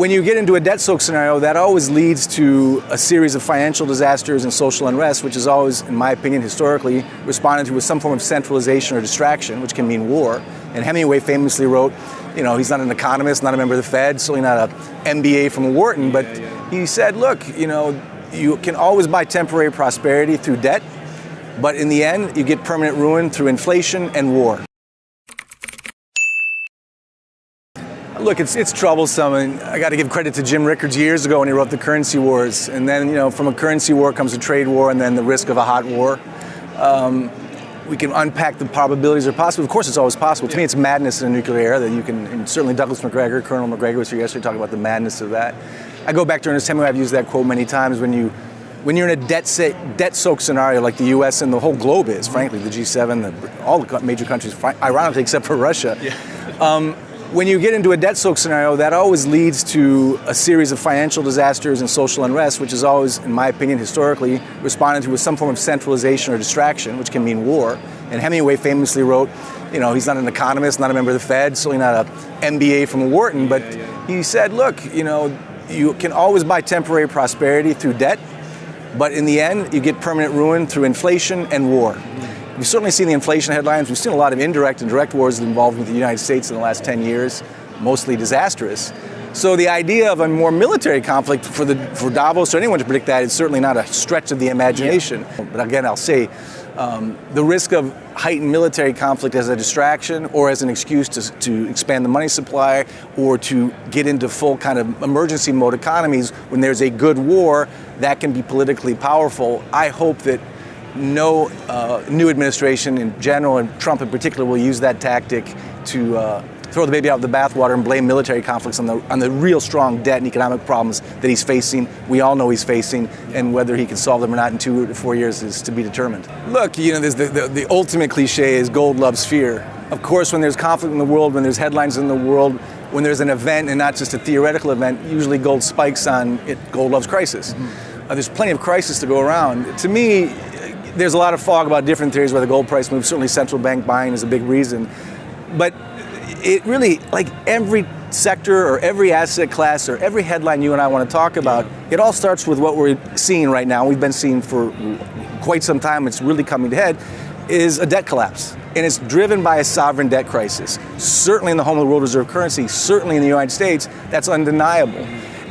When you get into a debt-soaked scenario, that always leads to a series of financial disasters and social unrest, which is always, in my opinion, historically responded to with some form of centralization or distraction, which can mean war. And Hemingway famously wrote, you know, he's not an economist, not a member of the Fed, certainly not an MBA from Wharton, but he said, look, you know, you can always buy temporary prosperity through debt, but in the end, you get permanent ruin through inflation and war. Look, it's troublesome, and I got to give credit to Jim Rickards years ago when he wrote The Currency Wars. And then, you know, from a currency war comes a trade war, and then the risk of a hot war. We can unpack the probabilities are possible. Of course, it's always possible. To me, it's madness in a nuclear era that you can, and certainly Douglas McGregor, Colonel McGregor was here yesterday talking about the madness of that. I go back to Ernest Hemingway. I've used that quote many times. When you're in a debt-soaked scenario like the U.S. and the whole globe is, frankly, the G7, all the major countries, ironically, except for Russia. When you get into a debt-soaked scenario, that always leads to a series of financial disasters and social unrest, which is always, in my opinion, historically responded to with some form of centralization or distraction, which can mean war. And Hemingway famously wrote, you know, he's not an economist, not a member of the Fed, certainly not an MBA from Wharton, but he said, look, you know, you can always buy temporary prosperity through debt, but in the end, you get permanent ruin through inflation and war. We've certainly seen the inflation headlines. We've seen a lot of indirect and direct wars involved with the United States in the last 10 years, mostly disastrous. So the idea of a more military conflict for Davos or anyone to predict that is certainly not a stretch of the imagination. But again, I'll say the risk of heightened military conflict as a distraction or as an excuse to expand the money supply or to get into full kind of emergency mode economies when there's a good war, that can be politically powerful. I hope that no new administration in general, and Trump in particular, will use that tactic to throw the baby out with the bathwater and blame military conflicts on the real strong debt and economic problems that he's facing. We all know he's facing, and whether he can solve them or not in 2 to 4 years is to be determined. Look, you know, there's the ultimate cliche is gold loves fear. Of course, when there's conflict in the world, when there's headlines in the world, when there's an event and not just a theoretical event, usually gold spikes on it. Gold loves crisis. There's plenty of crisis to go around. To me, there's a lot of fog about different theories where the gold price moves. Certainly central bank buying is a big reason. But it really, like every sector or every asset class or every headline you and I want to talk about, it all starts with what we're seeing right now. We've been seeing for quite some time, it's really coming to head, is a debt collapse. And it's driven by a sovereign debt crisis. Certainly in the home of the world reserve currency, certainly in the United States, that's undeniable.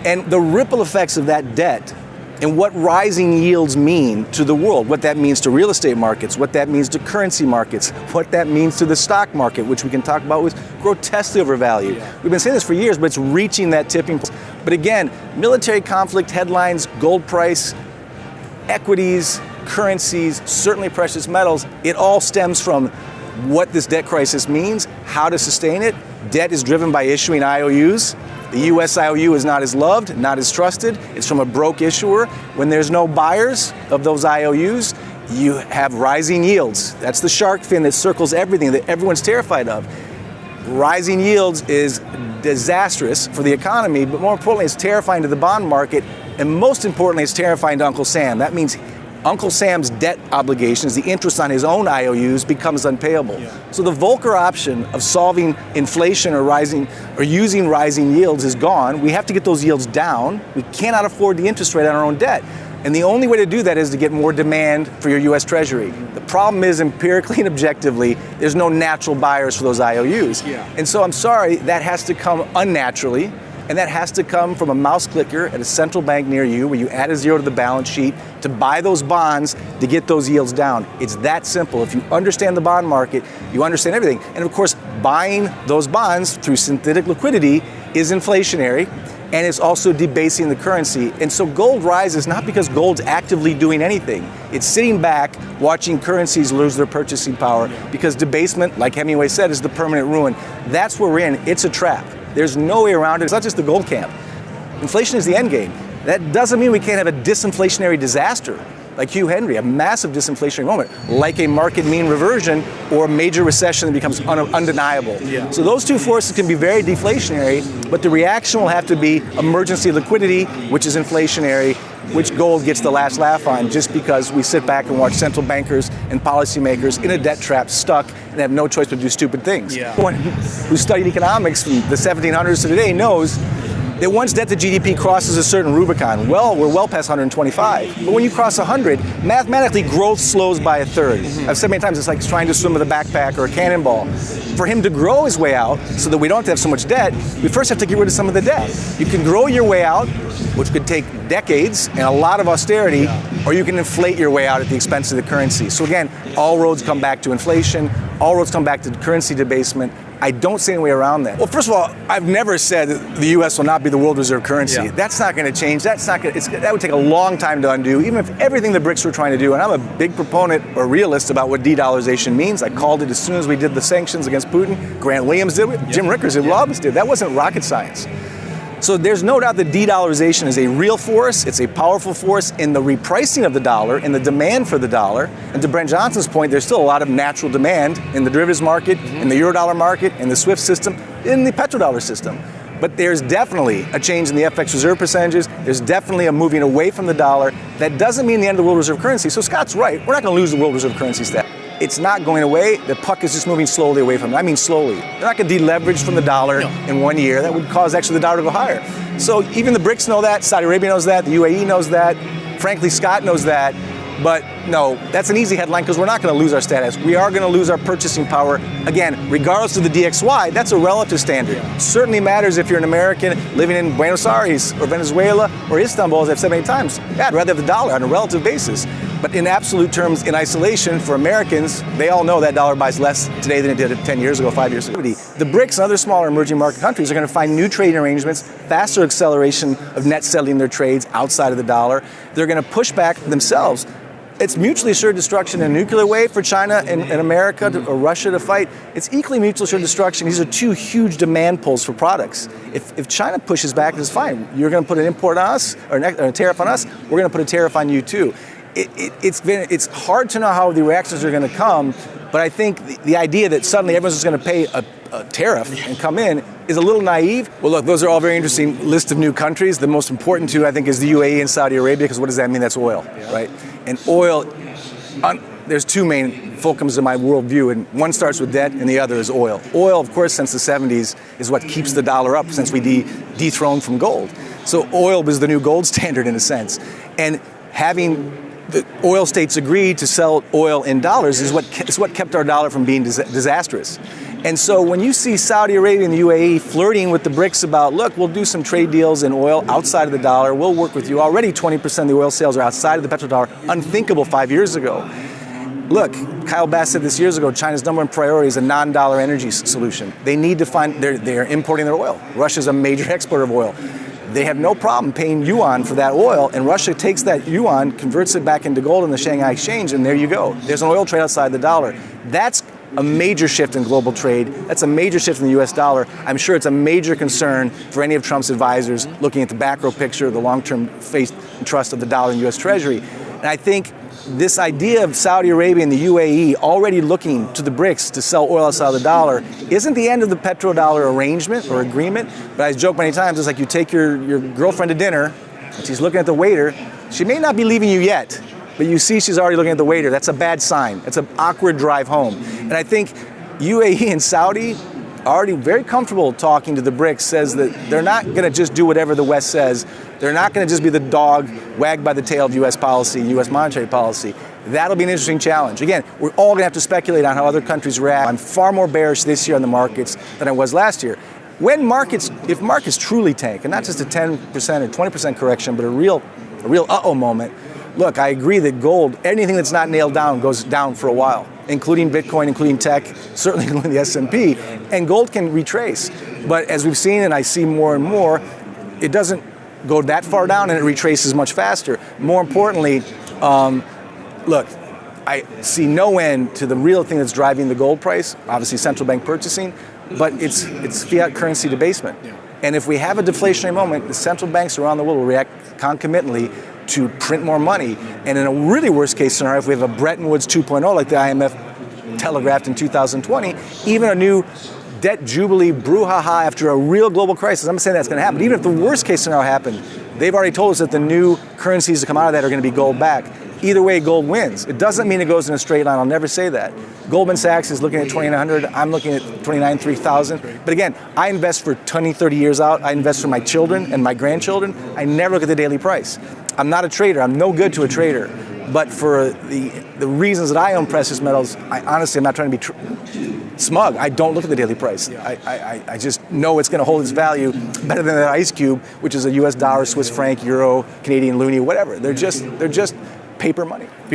And the ripple effects of that debt and what rising yields mean to the world, what that means to real estate markets, what that means to currency markets, what that means to the stock market, which we can talk about with grotesquely overvalued. We've been saying this for years, but it's reaching that tipping point. But again, military conflict headlines, gold price, equities, currencies, certainly precious metals, it all stems from what this debt crisis means, how to sustain it. Debt is driven by issuing IOUs. The U.S. IOU is not as loved, not as trusted. It's from a broke issuer. When there's no buyers of those IOUs, you have rising yields. That's the shark fin that circles everything that everyone's terrified of. Rising yields is disastrous for the economy, but more importantly, it's terrifying to the bond market, and most importantly, it's terrifying to Uncle Sam. That means Uncle Sam's debt obligations, the interest on his own IOUs, becomes unpayable. So the Volcker option of solving inflation or using rising yields is gone. We have to get those yields down. We cannot afford the interest rate on our own debt. And the only way to do that is to get more demand for your U.S. Treasury. The problem is, empirically and objectively, there's no natural buyers for those IOUs. And so I'm sorry, that has to come unnaturally. And that has to come from a mouse clicker at a central bank near you where you add a zero to the balance sheet to buy those bonds to get those yields down. It's that simple. If you understand the bond market, you understand everything. And of course, buying those bonds through synthetic liquidity is inflationary, and it's also debasing the currency. And so gold rises not because gold's actively doing anything. It's sitting back watching currencies lose their purchasing power because debasement, like Hemingway said, is the permanent ruin. That's where we're in. It's a trap. There's no way around it. It's not just the gold camp. Inflation is the end game. That doesn't mean we can't have a disinflationary disaster like Hugh Henry, a massive disinflationary moment, like a market mean reversion or a major recession that becomes undeniable. So those two forces can be very deflationary, but the reaction will have to be emergency liquidity, which is inflationary, which gold gets the last laugh on just because we sit back and watch central bankers and policymakers in a debt trap stuck and have no choice but to do stupid things. Anyone who studied economics from the 1700s to today knows that once debt to GDP crosses a certain Rubicon, well, we're well past 125. But when you cross 100, mathematically growth slows by a third. I've said many times it's like trying to swim with a backpack or a cannonball. For him to grow his way out so that we don't have to have so much debt, we first have to get rid of some of the debt. You can grow your way out, which could take decades and a lot of austerity, or you can inflate your way out at the expense of the currency. So again, all roads come back to inflation, all roads come back to currency debasement. I don't see any way around that. Well, first of all, I've never said that the U.S. will not be the world reserve currency. Yeah. That's not going to change. That would take a long time to undo, even if everything the BRICs were trying to do. And I'm a big proponent or realist about what de-dollarization means. I called it as soon as we did the sanctions against Putin. Grant Williams did it. Jim Rickers did. Lobbyists did. That wasn't rocket science. So there's no doubt that de-dollarization is a real force. It's a powerful force in the repricing of the dollar and the demand for the dollar. And to Brent Johnson's point, there's still a lot of natural demand in the derivatives market, in the Eurodollar market, in the SWIFT system, in the petrodollar system. But there's definitely a change in the FX reserve percentages. There's definitely a moving away from the dollar. That doesn't mean the end of the world reserve currency. So Scott's right. We're not going to lose the world reserve currency status. It's not going away. The puck is just moving slowly away from it. I mean slowly. They're not going to deleverage from the dollar in 1 year. That would cause actually the dollar to go higher. So even the BRICs know that. Saudi Arabia knows that. The UAE knows that. Frankly, Scott knows that. But no, that's an easy headline because we're not going to lose our status. We are going to lose our purchasing power. Again, regardless of the DXY, that's a relative standard. Certainly matters if you're an American living in Buenos Aires or Venezuela or Istanbul, as I've said many times. Yeah, I'd rather have the dollar on a relative basis. But in absolute terms, in isolation, for Americans, they all know that dollar buys less today than it did 10 years ago, 5 years ago. The BRICs and other smaller emerging market countries are going to find new trading arrangements, faster acceleration of net settling their trades outside of the dollar. They're going to push back themselves. It's mutually assured destruction in a nuclear way for China and America or Russia to fight. It's equally mutually assured destruction. These are two huge demand pulls for products. If China pushes back, it's fine. You're going to put an import on us or a tariff on us. We're going to put a tariff on you too. It's hard to know how the reactions are going to come, but I think the idea that suddenly everyone's just going to pay a tariff and come in is a little naive. Well, look, those are all very interesting list of new countries. The most important two, I think, is the UAE and Saudi Arabia, because what does that mean? That's oil, right? And oil, there's two main fulcrums in my worldview, and one starts with debt and the other is oil. Oil, of course, since the 70s is what keeps the dollar up since we dethroned from gold. So oil was the new gold standard in a sense. And having the oil states agree to sell oil in dollars is what kept our dollar from being disastrous. And so when you see Saudi Arabia and the UAE flirting with the BRICs about, look, we'll do some trade deals in oil outside of the dollar, we'll work with you. Already 20% of the oil sales are outside of the petrodollar, unthinkable 5 years ago. Look, Kyle Bass said this years ago, China's number one priority is a non-dollar energy solution. They need to find, they're importing their oil. Russia's a major exporter of oil. They have no problem paying yuan for that oil, and Russia takes that yuan, converts it back into gold in the Shanghai Exchange, and there you go. There's an oil trade outside the dollar. That's a major shift in global trade. That's a major shift in the US dollar. I'm sure it's a major concern for any of Trump's advisors looking at the macro picture, the long-term faith and trust of the dollar and US Treasury. And I think this idea of Saudi Arabia and the UAE already looking to the BRICs to sell oil outside of the dollar isn't the end of the petrodollar arrangement or agreement. But I joke many times, it's like you take your girlfriend to dinner and she's looking at the waiter. She may not be leaving you yet, but you see she's already looking at the waiter. That's a bad sign. It's an awkward drive home. And I think UAE and Saudi are already very comfortable talking to the BRICs, says that they're not going to just do whatever the West says. They're not going to just be the dog wagged by the tail of U.S. policy, U.S. monetary policy. That'll be an interesting challenge. Again, we're all going to have to speculate on how other countries react. I'm far more bearish this year on the markets than I was last year. If markets truly tank, and not just a 10% or 20% correction, but a real uh-oh moment, look, I agree that gold, anything that's not nailed down goes down for a while, including Bitcoin, including tech, certainly including the S&P, and gold can retrace. But as we've seen, and I see more and more, it doesn't go that far down and it retraces much faster. More importantly, look, I see no end to the real thing that's driving the gold price, obviously central bank purchasing, but it's fiat currency debasement. And if we have a deflationary moment, the central banks around the world will react concomitantly to print more money. And in a really worst case scenario, if we have a Bretton Woods 2.0 like the IMF telegraphed in 2020, even a new debt jubilee brouhaha after a real global crisis, I'm not saying that's going to happen. Even if the worst case scenario happened, they've already told us that the new currencies to come out of that are going to be gold back. either way, gold wins. It doesn't mean it goes in a straight line. I'll never say that. Goldman Sachs is looking at 2,900. I'm looking at 3,000. But again, I invest for 20, 30 years out. I invest for my children and my grandchildren. I never look at the daily price. I'm not a trader. I'm no good to a trader. But for the reasons that I own precious metals, I honestly am not trying to be smug. I don't look at the daily price. I just know it's going to hold its value better than that ice cube, which is a US dollar, Swiss franc, euro, Canadian loonie, whatever. They're just paper money.